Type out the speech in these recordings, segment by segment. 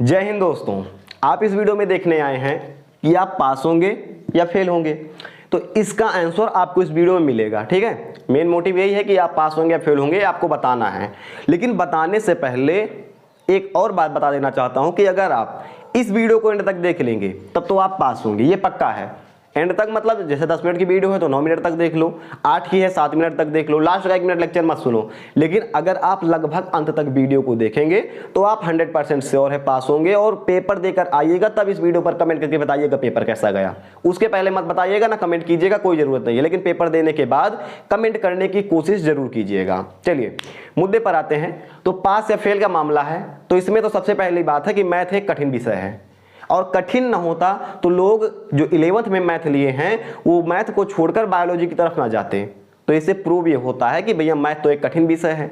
जय हिंद दोस्तों, आप इस वीडियो में देखने आए हैं कि आप पास होंगे या फेल होंगे। तो इसका आंसर आपको इस वीडियो में मिलेगा। ठीक है, मेन मोटिव यही है कि आप पास होंगे या फेल होंगे, आपको बताना है। लेकिन बताने से पहले एक और बात बता देना चाहता हूं कि अगर आप इस वीडियो को एंड तक देख लेंगे तब तो आप पास होंगे, ये पक्का है। एंड तक मतलब जैसे 10 मिनट की वीडियो है तो 9 मिनट तक देख लो, 8 की है 7 मिनट तक देख लो, लास्ट का 1 मिनट लेक्चर मत सुनो। लेकिन अगर आप लगभग अंत तक वीडियो को देखेंगे तो आप 100% श्योर है पास होंगे। और पेपर देकर आइएगा तब इस वीडियो पर कमेंट करके बताइएगा पेपर कैसा गया। उसके पहले मत बताइएगा ना, कमेंट कीजिएगा, कोई जरूरत नहीं है, लेकिन पेपर देने के बाद कमेंट करने की कोशिश जरूर कीजिएगा। चलिए मुद्दे पर आते हैं। तो पास या फेल का मामला है तो इसमें तो सबसे पहली बात है कि मैथ एक कठिन विषय है, और कठिन ना होता तो लोग जो 11th में मैथ लिए हैं वो मैथ को छोड़कर बायोलॉजी की तरफ ना जाते। तो इससे प्रूव ये होता है कि भैया मैथ तो एक कठिन विषय है।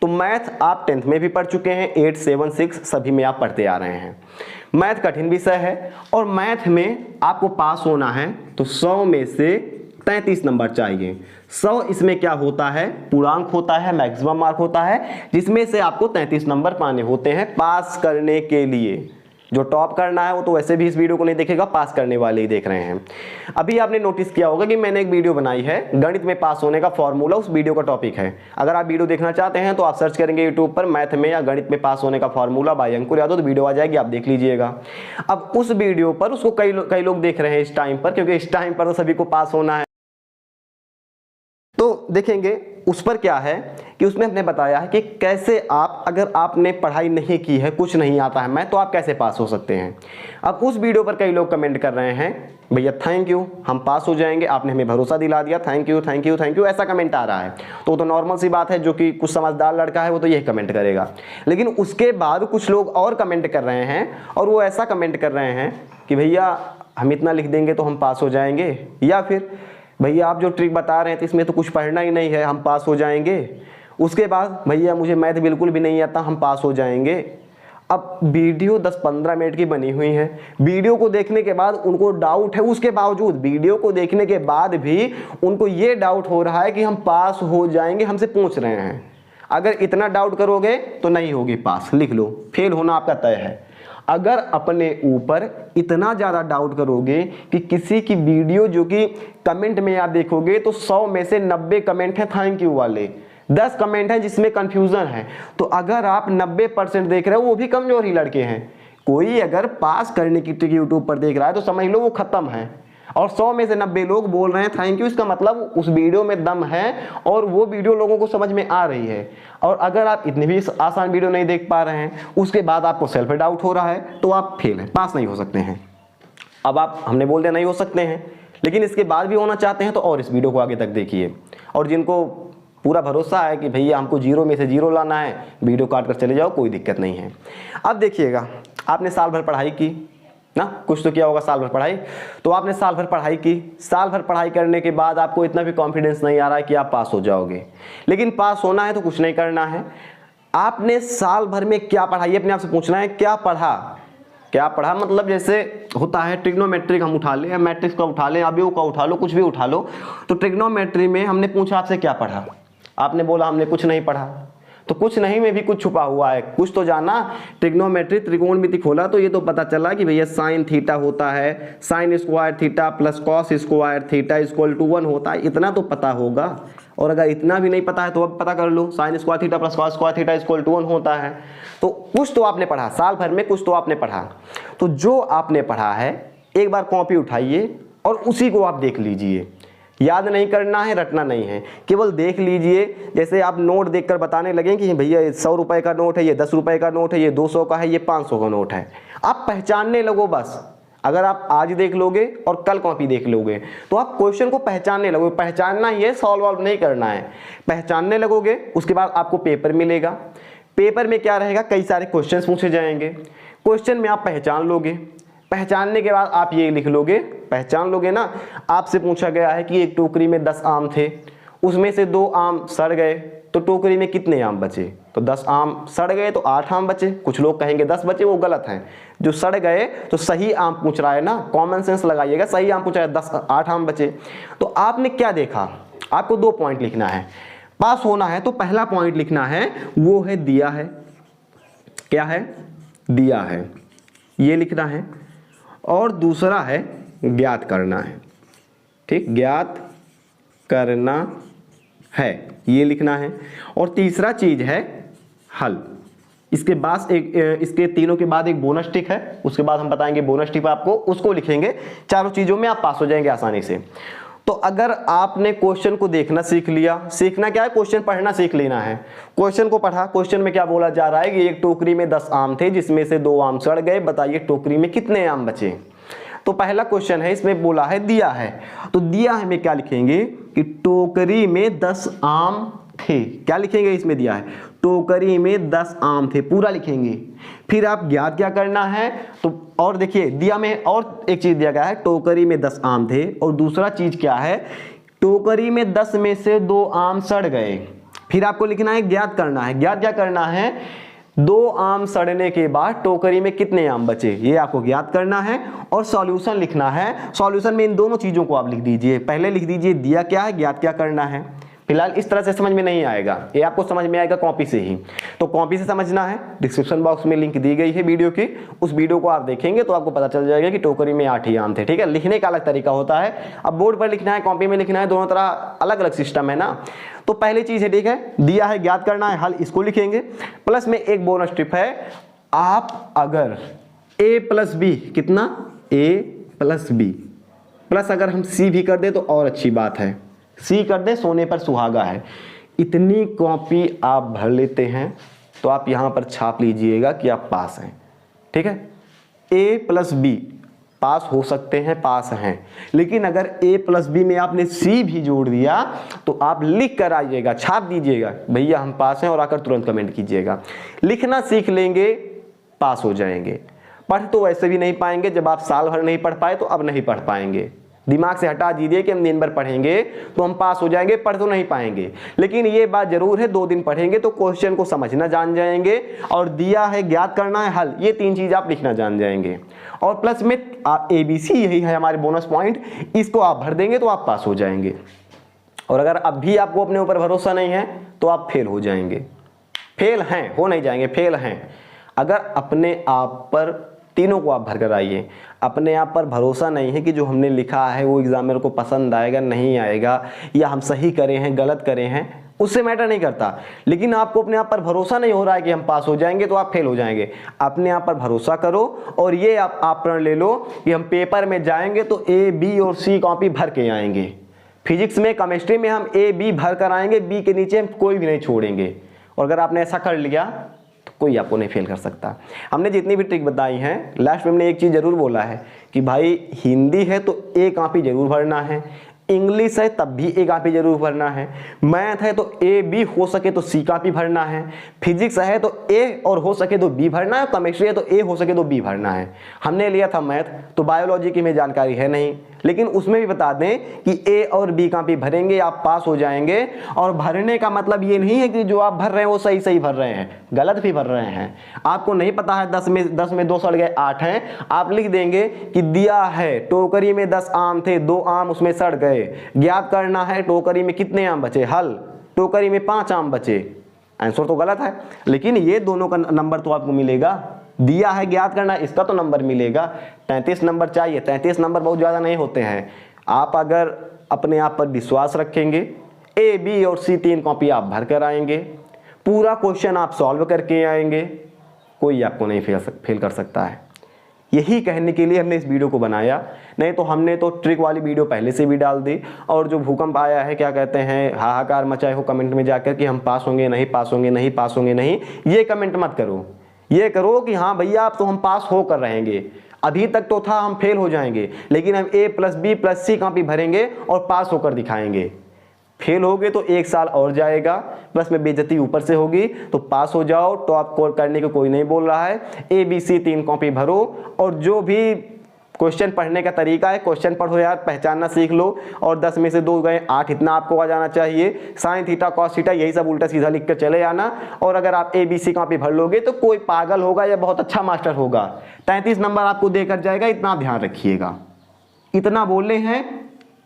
तो मैथ आप 10th में भी पढ़ चुके हैं, 8, 7, 6 सभी में आप पढ़ते आ रहे हैं। मैथ कठिन विषय है और मैथ में आपको पास होना है तो 100 में से 33 नंबर चाहिए। 100 इसमें क्या होता है, पूर्णांक होता है, मैक्सिमम मार्क होता है, जिसमें से आपको 33 नंबर पाने होते हैं पास करने के लिए। जो टॉप करना है वो तो वैसे भी इस वीडियो को नहीं देखेगा, पास करने वाले ही देख रहे हैं। अभी आपने नोटिस किया होगा कि मैंने एक वीडियो बनाई है गणित में पास होने का फॉर्मूला, उस वीडियो का टॉपिक है। अगर आप वीडियो देखना चाहते हैं तो आप सर्च करेंगे यूट्यूब पर मैथ में या गणित में पास होने का फॉर्मूला बाय अंकुर यादव, तो वीडियो आ जाएगी, आप देख लीजिएगा। अब उस वीडियो पर उसको कई लोग देख रहे हैं इस टाइम पर, क्योंकि इस टाइम पर तो सभी को पास होना है। तो देखेंगे उस पर क्या है कि उसमें हमने बताया है कि कैसे आप, अगर आपने पढ़ाई नहीं की है, कुछ नहीं आता है मैथ, तो आप कैसे पास हो सकते हैं। अब उस वीडियो पर कई लोग कमेंट कर रहे हैं भैया थैंक यू, हम पास हो जाएंगे, आपने हमें भरोसा दिला दिया, thank you thank you thank you, ऐसा कमेंट आ रहा है। तो नॉर्मल सी बात है, जो कि कुछ समझदार लड़का है वो तो यही कमेंट करेगा। लेकिन उसके बाद कुछ लोग और कमेंट कर रहे हैं, और वो ऐसा कमेंट कर रहे हैं कि भैया हम इतना लिख देंगे तो हम पास हो जाएंगे, या फिर भैया आप जो ट्रिक बता रहे हैं तो इसमें तो कुछ पढ़ना ही नहीं है, हम पास हो जाएंगे। उसके बाद भैया मुझे मैथ बिल्कुल भी नहीं आता, हम पास हो जाएंगे। अब वीडियो 10-15 मिनट की बनी हुई है, वीडियो को देखने के बाद उनको डाउट है, उसके बावजूद वीडियो को देखने के बाद भी उनको ये डाउट हो रहा है कि हम पास हो जाएंगे, हमसे पूछ रहे हैं। अगर इतना डाउट करोगे तो नहीं होगी पास, लिख लो, फेल होना आपका तय है। अगर अपने ऊपर इतना ज़्यादा डाउट करोगे कि किसी की वीडियो जो कि कमेंट में आप देखोगे तो 100 में से 90 कमेंट है थैंक यू वाले, 10 कमेंट हैं जिसमें कंफ्यूजन है, तो अगर आप 90% देख रहे हो वो भी कमजोर ही लड़के हैं। कोई अगर पास करने की ट्रिक यूट्यूब पर देख रहा है तो समझ लो वो खत्म है। और 100 में से 90 लोग बोल रहे हैं थैंक यू, इसका मतलब उस वीडियो में दम है और वो वीडियो लोगों को समझ में आ रही है। और अगर आप इतनी भी आसान वीडियो नहीं देख पा रहे हैं, उसके बाद आपको सेल्फ डाउट हो रहा है, तो आप फेल हैं, पास नहीं हो सकते हैं। अब आप, हमने बोल दिया नहीं हो सकते हैं, लेकिन इसके बाद भी होना चाहते हैं तो और इस वीडियो को आगे तक देखिए। और जिनको पूरा भरोसा है कि भैया हमको 0 में से 0 लाना है, वीडियो काट कर चले जाओ, कोई दिक्कत नहीं है। अब देखिएगा, आपने साल भर पढ़ाई की ना, कुछ तो किया होगा साल भर पढ़ाई, तो आपने साल भर पढ़ाई की, साल भर पढ़ाई करने के बाद आपको इतना भी कॉन्फिडेंस नहीं आ रहा है कि आप पास हो जाओगे। लेकिन पास होना है तो कुछ नहीं करना है, आपने साल भर में क्या पढ़ा ये अपने आप से पूछना है। क्या पढ़ा, क्या पढ़ा मतलब जैसे होता है ट्रिग्नोमेट्रिक हम उठा लें, या मैट्रिक्स का उठा लें, अवयव का उठा लो, कुछ भी उठा लो। तो ट्रिग्नोमेट्री में हमने पूछा आपसे क्या पढ़ा, आपने बोला हमने कुछ नहीं पढ़ा। तो कुछ नहीं में भी कुछ छुपा हुआ है, कुछ तो जाना। ट्रिग्नोमेट्री त्रिकोणमिति खोला तो ये तो पता चला कि भैया साइन थीटा होता है, sine square theta plus cos square theta equal to 1 होता है, इतना तो पता होगा। और अगर इतना भी नहीं पता है तो अब पता कर लो, sine square theta plus cos square theta equal to 1 होता है। तो कुछ तो आपने पढ़ा, साल भर में कुछ तो आपने पढ़ा। तो जो आपने पढ़ा है एक बार कॉपी उठाइए और उसी को आप देख लीजिए। याद नहीं करना है, रटना नहीं है, केवल देख लीजिए। जैसे आप नोट देखकर बताने लगे कि भैया 100 रुपए का नोट है, ये 10 रुपए का नोट है, ये 200 का है, ये 500 का नोट है। आप पहचानने लगो बस। अगर आप आज देख लोगे और कल कॉपी देख लोगे तो आप क्वेश्चन को पहचानने लगोगे। पहचानना ही है, सॉल्व वॉल्व नहीं करना है, पहचानने लगोगे। उसके बाद आपको पेपर मिलेगा, पेपर में क्या रहेगा, कई सारे क्वेश्चन पूछे जाएंगे। क्वेश्चन में आप पहचान लोगे, पहचानने के बाद आप ये लिख लोगे, पहचान लोगे ना। आपसे पूछा गया है कि एक टोकरी में 10 आम थे, उसमें से 2 आम सड़ गए, तो टोकरी में कितने आम बचे। तो 10 आम सड़ गए तो 8 आम बचे। कुछ लोग कहेंगे 10 बचे, वो गलत हैं। जो सड़ गए तो सही आम पूछ रहा है ना, कॉमन सेंस लगाइएगा, सही आम पूछ रहा है, 8 आम बचे। तो आपने क्या देखा, आपको 2 पॉइंट लिखना है। पास होना है तो पहला पॉइंट लिखना है वो है दिया है, क्या है, दिया है, ये लिखना है, और दूसरा है ज्ञात करना है। ठीक, ज्ञात करना है, ये लिखना है। और तीसरा चीज है हल। इसके बाद इसके तीनों के बाद एक बोनस टिक है, उसके बाद हम बताएंगे बोनस टिक आपको, उसको लिखेंगे। चारों चीजों में आप पास हो जाएंगे आसानी से। तो अगर आपने क्वेश्चन को देखना सीख लिया, सीखना क्या है, क्वेश्चन पढ़ना सीख लेना है। क्वेश्चन को पढ़ा, क्वेश्चन में क्या बोला जा रहा है कि एक टोकरी में 10 आम थे जिसमें से 2 आम सड़ गए, बताइए टोकरी में कितने आम बचे। तो पहला क्वेश्चन है, इसमें बोला है दिया है, तो दिया है में क्या लिखेंगे कि टोकरी में 10 आम थे। क्या लिखेंगे, इसमें दिया है टोकरी में 10 आम थे, पूरा लिखेंगे। फिर आप ज्ञात क्या करना है, तो और देखिए दिया में और एक चीज दिया गया है, टोकरी में 10 आम थे, और दूसरा चीज क्या है, टोकरी में 10 में से 2 आम सड़ गए। फिर आपको लिखना है ज्ञात करना है। ज्ञात क्या करना है, 2 आम सड़ने के बाद टोकरी में कितने आम बचे, ये आपको ज्ञात करना है। और सॉल्यूशन लिखना है। सॉल्यूशन में इन दोनों चीजों को आप लिख दीजिए। पहले लिख दीजिए दिया क्या है, ज्ञात क्या करना है। फिलहाल इस तरह से समझ में नहीं आएगा, ये आपको समझ में आएगा कॉपी से ही। तो कॉपी से समझना है, डिस्क्रिप्शन बॉक्स में लिंक दी गई है वीडियो की, उस वीडियो को आप देखेंगे तो आपको पता चल जाएगा कि टोकरी में 8 ही आम थे। ठीक है, लिखने का अलग तरीका होता है, अब बोर्ड पर लिखना है, कॉपी में लिखना है, दोनों तरह अलग अलग सिस्टम है ना। तो पहली चीज है, ठीक है, दिया है, ज्ञात करना है, हल, इसको लिखेंगे। प्लस में एक बोनस टिप है, आप अगर a प्लस बी, कितना a प्लस बी, प्लस अगर हम c भी कर दे तो और अच्छी बात है, सी कर दे सोने पर सुहागा है। इतनी कॉपी आप भर लेते हैं तो आप यहां पर छाप लीजिएगा कि आप पास हैं। ठीक है, ए प्लस बी पास हो सकते हैं, पास हैं, लेकिन अगर ए प्लस बी में आपने सी भी जोड़ दिया तो आप लिख कर आइएगा, छाप दीजिएगा भैया हम पास हैं, और आकर तुरंत कमेंट कीजिएगा। लिखना सीख लेंगे, पास हो जाएंगे। पढ़ तो वैसे भी नहीं पाएंगे, जब आप साल भर नहीं पढ़ पाए तो अब नहीं पढ़ पाएंगे। दिमाग से हटा दीजिए कि हम दिन भर पढ़ेंगे तो हम पास हो जाएंगे, पढ़ तो नहीं पाएंगे। लेकिन ये बात जरूर है, 2 दिन पढ़ेंगे तो क्वेश्चन को समझना जान जाएंगे, और दिया है, ज्ञात करना है, हल, ये 3 चीज आप लिखना जान जाएंगे। और प्लस में ABC, यही है हमारे बोनस पॉइंट, इसको आप भर देंगे तो आप पास हो जाएंगे। और अगर अब भी आपको अपने ऊपर भरोसा नहीं है तो आप फेल हो जाएंगे। फेल हैं, हो नहीं जाएंगे, फेल हैं। अगर अपने आप पर, तीनों को आप भर कर आइए, अपने आप पर भरोसा नहीं है कि जो हमने लिखा है वो एग्जामिनर को पसंद आएगा नहीं आएगा, या हम सही करें हैं गलत करें हैं, उससे मैटर नहीं करता। लेकिन आपको अपने आप पर भरोसा नहीं हो रहा है कि हम पास हो जाएंगे तो आप फेल हो जाएंगे। अपने आप पर भरोसा करो, और ये आप प्रण ले लो कि हम पेपर में जाएंगे तो A, B और C कॉपी भर के आएंगे। फिजिक्स में, केमिस्ट्री में हम A, B भर कर आएंगे, B के नीचे हम कोई भी नहीं छोड़ेंगे। और अगर आपने ऐसा कर लिया तो कोई आपको नहीं फेल कर सकता। हमने जितनी भी ट्रिक बताई हैं, लास्ट में हमने एक चीज़ जरूर बोला है कि भाई हिंदी है तो A कॉपी जरूर भरना है, इंग्लिश है तब भी A कॉपी जरूर भरना है, मैथ है तो A, B हो सके तो C कॉपी भरना है, फिजिक्स है तो A और हो सके तो B भरना है, केमिस्ट्री है तो A हो सके तो B भरना है। हमने लिया था मैथ, तो बायोलॉजी की में जानकारी है नहीं, लेकिन उसमें भी बता दें कि A और B कॉपी भरेंगे आप पास हो जाएंगे। और भरने का मतलब ये नहीं है कि जो आप भर रहे हैं वो सही सही भर रहे हैं, गलत भी भर रहे हैं। आपको नहीं पता है 10 में 2 सड़ गए 8 हैं, आप लिख देंगे कि दिया है टोकरी में 10 आम थे, 2 आम उसमें सड़ गए, ज्ञात करना है टोकरी में कितने आम बचे, हल, टोकरी में 5 आम बचे। आंसर तो गलत है, लेकिन ये दोनों का नंबर तो आपको मिलेगा। दिया है, ज्ञात करना, इसका तो नंबर मिलेगा। 33 नंबर चाहिए, 33 नंबर बहुत ज़्यादा नहीं होते हैं। आप अगर अपने आप पर विश्वास रखेंगे, A, B और C 3 कॉपी आप भर कर आएंगे, पूरा क्वेश्चन आप सॉल्व करके आएंगे, कोई आपको नहीं फेल कर सकता है। यही कहने के लिए हमने इस वीडियो को बनाया, नहीं तो हमने तो ट्रिक वाली वीडियो पहले से भी डाल दी। और जो भूकंप आया है, क्या कहते हैं, हाहाकार मचाए हो कमेंट में जाकर कि हम पास होंगे नहीं, पास होंगे नहीं, पास होंगे नहीं, ये कमेंट मत करो। ये करो कि हाँ भैया अब तो हम पास होकर रहेंगे, अभी तक तो था हम फेल हो जाएंगे, लेकिन हम A plus B plus C copy भरेंगे और पास होकर दिखाएंगे। फेल हो गए तो 1 साल और जाएगा, प्लस में बेइज्जती ऊपर से होगी। तो पास हो जाओ, टॉप करने को कोई नहीं बोल रहा है। A, B, C 3 कॉपी भरो, और जो भी क्वेश्चन पढ़ने का तरीका है, क्वेश्चन पढ़ो यार, पहचानना सीख लो। और 10 में से 2 गए 8, इतना आपको आ जाना चाहिए। साइन थीटा कॉस थीटा यही सब उल्टा सीधा लिख कर चले आना। और अगर आप A, B, C कॉपी भर लोगे तो कोई पागल होगा या बहुत अच्छा मास्टर होगा, 33 नंबर आपको देकर जाएगा, इतना ध्यान रखिएगा। इतना बोले हैं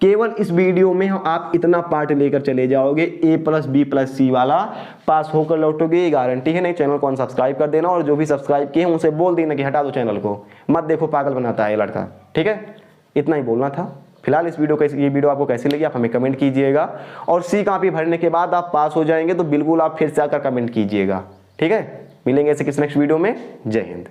केवल इस वीडियो में आप इतना पार्ट लेकर चले जाओगे, A+B+C वाला पास होकर लौटोगे, ये गारंटी है। नहीं चैनल को अनसब्सक्राइब कर देना, और जो भी सब्सक्राइब किए हैं उनसे बोल देना कि हटा दो चैनल को, मत देखो पागल बनाता है ये लड़का। ठीक है, इतना ही बोलना था। फिलहाल ये वीडियो आपको कैसी लगी आप हमें कमेंट कीजिएगा, और सी कॉपी भरने के बाद आप पास हो जाएंगे तो बिल्कुल आप फिर से आकर कमेंट कीजिएगा। ठीक है, मिलेंगे ऐसे किसी नेक्स्ट वीडियो में। जय हिंद।